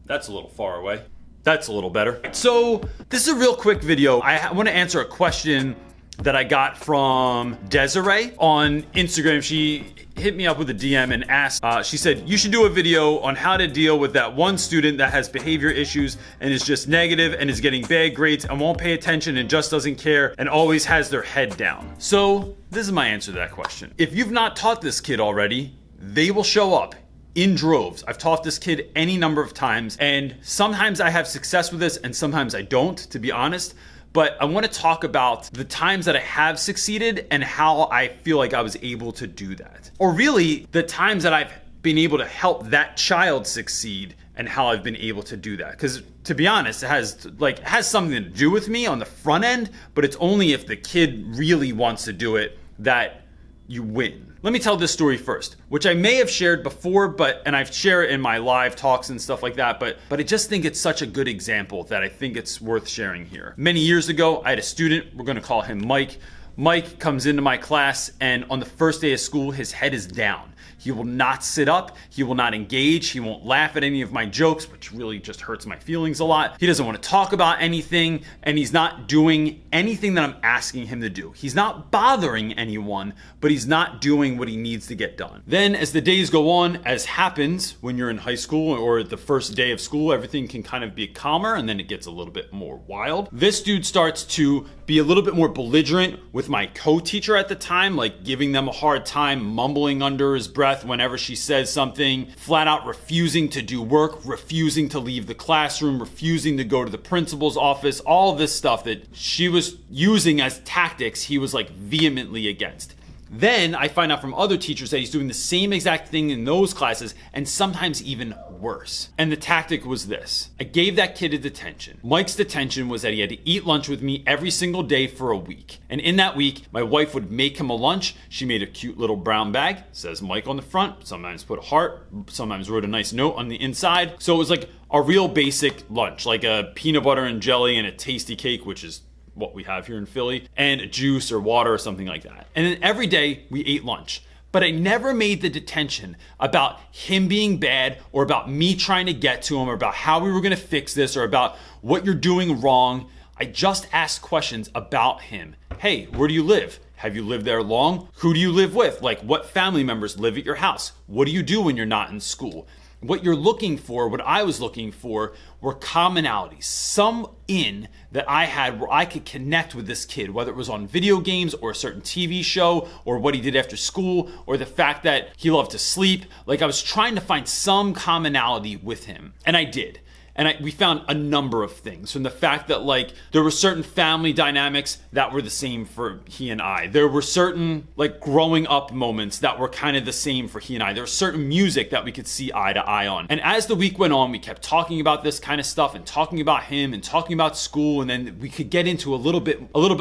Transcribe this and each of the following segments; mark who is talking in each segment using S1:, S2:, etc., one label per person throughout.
S1: That's a little far away. That's a little better. So this is a real quick video. I want to answer a question that I got from Desiree on Instagram. She hit me up with a DM and asked, she said, you should do a video on how to deal with that one student that has behavior issues and is just negative and is getting bad grades and won't pay attention and just doesn't care and always has their head down. So this is my answer to that question. If you've not taught this kid already, they will show up in droves. I've taught this kid any number of times, and sometimes I have success with this and sometimes I don't, to be honest. But I want to talk about the times that I have succeeded and how I feel like I was able to do that. Or really, the times that I've been able to help that child succeed and how I've been able to do that. Because to be honest, it has something to do with me on the front end, but it's only if the kid really wants to do it that you win. Let me tell this story first, which I may have shared before, and I've shared it in my live talks and stuff like that, but I just think it's such a good example that I think it's worth sharing here. Many years ago, I had a student, we're gonna call him Mike. Mike comes into my class, and on the first day of school, his head is down. He will not sit up, he will not engage, he won't laugh at any of my jokes, which really just hurts my feelings a lot. He doesn't want to talk about anything, and he's not doing anything that I'm asking him to do. He's not bothering anyone, but he's not doing what he needs to get done. Then as the days go on, as happens when you're in high school or the first day of school, everything can kind of be calmer, and then it gets a little bit more wild. This dude starts to be a little bit more belligerent with my co-teacher at the time, like giving them a hard time, mumbling under his breath whenever she says something, flat out refusing to do work, refusing to leave the classroom, refusing to go to the principal's office, all this stuff that she was using as tactics, he was like vehemently against. Then I find out from other teachers that he's doing the same exact thing in those classes, and sometimes even worse. And the tactic was this. I gave that kid a detention. Mike's detention was that he had to eat lunch with me every single day for a week. And in that week, my wife would make him a lunch. She made a cute little brown bag, says Mike on the front, sometimes put a heart, sometimes wrote a nice note on the inside. So it was like a real basic lunch, like a peanut butter and jelly and a tasty cake, which is what we have here in Philly, and a juice or water or something like that. And then every day we ate lunch. But I never made the detention about him being bad or about me trying to get to him or about how we were gonna fix this or about what you're doing wrong. I just asked questions about him. Hey, where do you live? Have you lived there long? Who do you live with? Like, what family members live at your house? What do you do when you're not in school? What you're looking for, what I was looking for, were commonalities. Some in that I had where I could connect with this kid, whether it was on video games or a certain TV show or what he did after school or the fact that he loved to sleep. Like, I was trying to find some commonality with him, and I did. And we found a number of things, from the fact that like there were certain family dynamics that were the same for he and I. There were certain like growing up moments that were kind of the same for he and I. There was certain music that we could see eye to eye on. And as the week went on, we kept talking about this kind of stuff and talking about him and talking about school. And then we could get into a little bit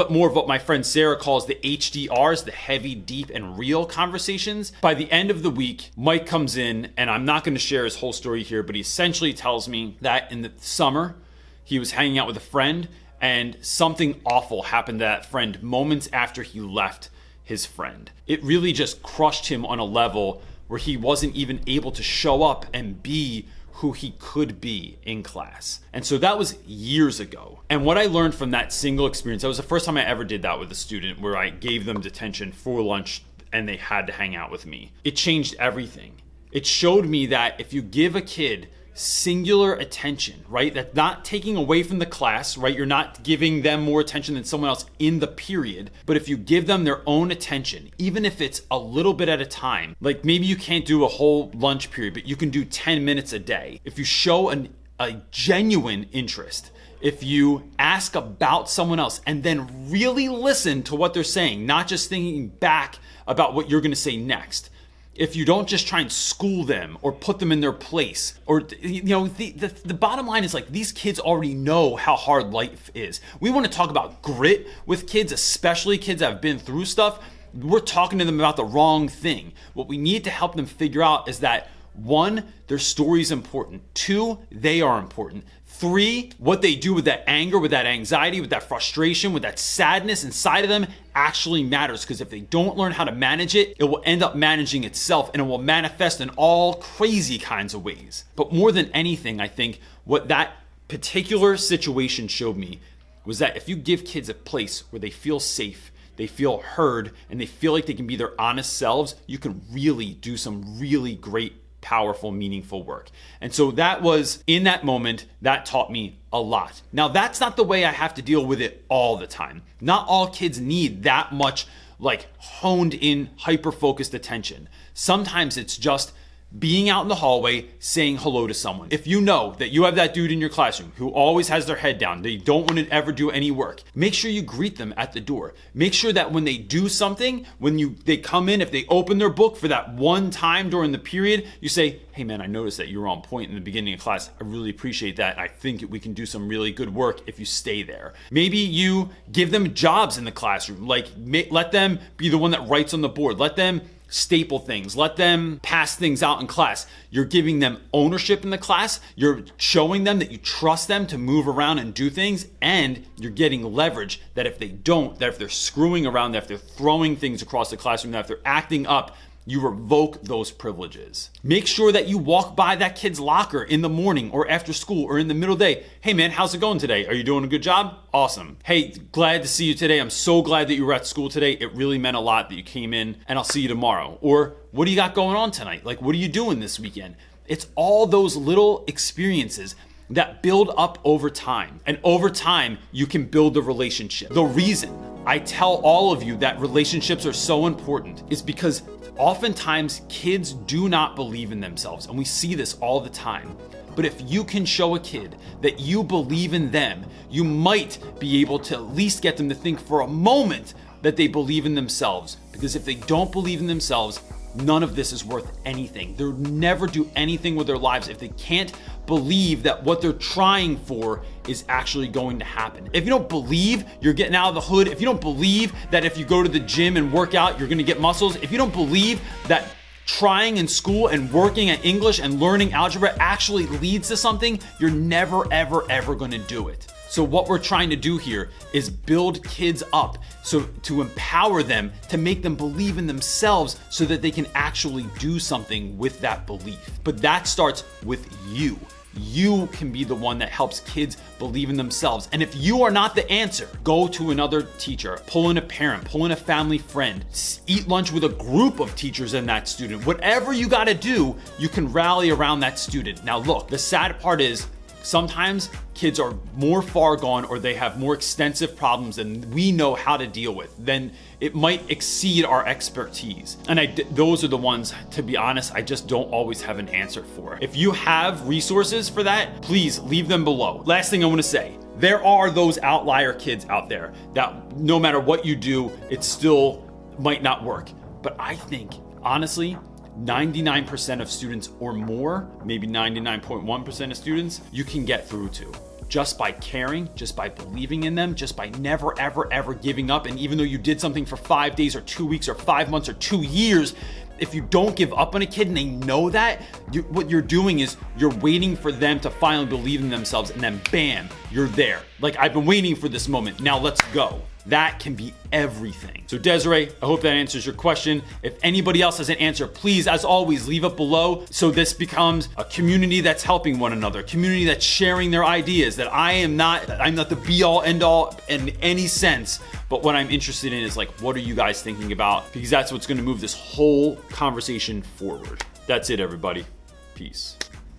S1: more of what my friend Sarah calls the HDRs, the heavy, deep, and real conversations. By the end of the week, Mike comes in, and I'm not going to share his whole story here, but he essentially tells me that in the summer, he was hanging out with a friend and something awful happened to that friend moments after he left his friend. It really just crushed him on a level where he wasn't even able to show up and be who he could be in class. And so that was years ago. And what I learned from that single experience, that was the first time I ever did that with a student, where I gave them detention for lunch and they had to hang out with me. It changed everything. It showed me that if you give a kid singular attention, right? That's not taking away from the class, right? You're not giving them more attention than someone else in the period. But if you give them their own attention, even if it's a little bit at a time, like maybe you can't do a whole lunch period, but you can do 10 minutes a day. If you show a genuine interest, if you ask about someone else and then really listen to what they're saying, not just thinking back about what you're gonna say next. If you don't just try and school them or put them in their place, or the bottom line is like these kids already know how hard life is. We want to talk about grit with kids, especially kids that have been through stuff. We're talking to them about the wrong thing. What we need to help them figure out is that 1, their story is important. 2, they are important. 3, what they do with that anger, with that anxiety, with that frustration, with that sadness inside of them actually matters, because if they don't learn how to manage it, it will end up managing itself and it will manifest in all crazy kinds of ways. But more than anything, I think what that particular situation showed me was that if you give kids a place where they feel safe, they feel heard, and they feel like they can be their honest selves, you can really do some really great, powerful, meaningful work. And so that was, in that moment, that taught me a lot. Now, that's not the way I have to deal with it all the time. Not all kids need that much like honed in, hyper-focused attention. Sometimes it's just being out in the hallway, saying hello to someone. If you know that you have that dude in your classroom who always has their head down, they don't want to ever do any work, make sure you greet them at the door. Make sure that when they do something, they come in, if they open their book for that one time during the period, you say, hey man, I noticed that you were on point in the beginning of class. I really appreciate that. I think we can do some really good work if you stay there. Maybe you give them jobs in the classroom. Like let them be the one that writes on the board. Let them staple things. Let them pass things out in class. You're giving them ownership in the class. You're showing them that you trust them to move around and do things, and you're getting leverage that if they don't, that if they're screwing around, that if they're throwing things across the classroom, that if they're acting up, you revoke those privileges. Make sure that you walk by that kid's locker in the morning or after school or in the middle of the day. Hey man, how's it going today? Are you doing a good job? Awesome. Hey, glad to see you today. I'm so glad that you were at school today. It really meant a lot that you came in, and I'll see you tomorrow. Or what do you got going on tonight? Like, what are you doing this weekend? It's all those little experiences that build up over time. And over time, you can build a relationship. The reason I tell all of you that relationships are so important is because oftentimes kids do not believe in themselves, and we see this all the time. But if you can show a kid that you believe in them, you might be able to at least get them to think for a moment that they believe in themselves. Because if they don't believe in themselves, none of this is worth anything. They'll never do anything with their lives if they can't believe that what they're trying for is actually going to happen. If you don't believe you're getting out of the hood, if you don't believe that if you go to the gym and work out, you're gonna get muscles, if you don't believe that trying in school and working at English and learning algebra actually leads to something, you're never, ever, ever gonna do it. So what we're trying to do here is build kids up, so to empower them, to make them believe in themselves so that they can actually do something with that belief. But that starts with you. You can be the one that helps kids believe in themselves. And if you are not the answer, go to another teacher, pull in a parent, pull in a family friend, eat lunch with a group of teachers and that student. Whatever you gotta do, you can rally around that student. Now look, the sad part is, sometimes kids are more far gone, or they have more extensive problems than we know how to deal with. Then it might exceed our expertise. And those are the ones, to be honest, I just don't always have an answer for. If you have resources for that, please leave them below. Last thing I want to say, there are those outlier kids out there that no matter what you do, it still might not work. But I think, honestly, 99% of students or more, maybe 99.1% of students, you can get through to. Just by caring, just by believing in them, just by never, ever, ever giving up. And even though you did something for 5 days or 2 weeks or 5 months or 2 years, if you don't give up on a kid and they know that, what you're doing is you're waiting for them to finally believe in themselves, and then bam, you're there. Like, I've been waiting for this moment, now let's go. That can be everything. So Desiree, I hope that answers your question. If anybody else has an answer, please, as always, leave it below so this becomes a community that's helping one another, a community that's sharing their ideas, that I'm not the be all end all in any sense, but what I'm interested in is like, what are you guys thinking about? Because that's what's gonna move this whole conversation forward. That's it, everybody. Peace.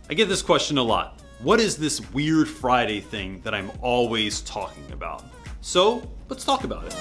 S1: I get this question a lot. What is this weird Friday thing that I'm always talking about? So let's talk about it.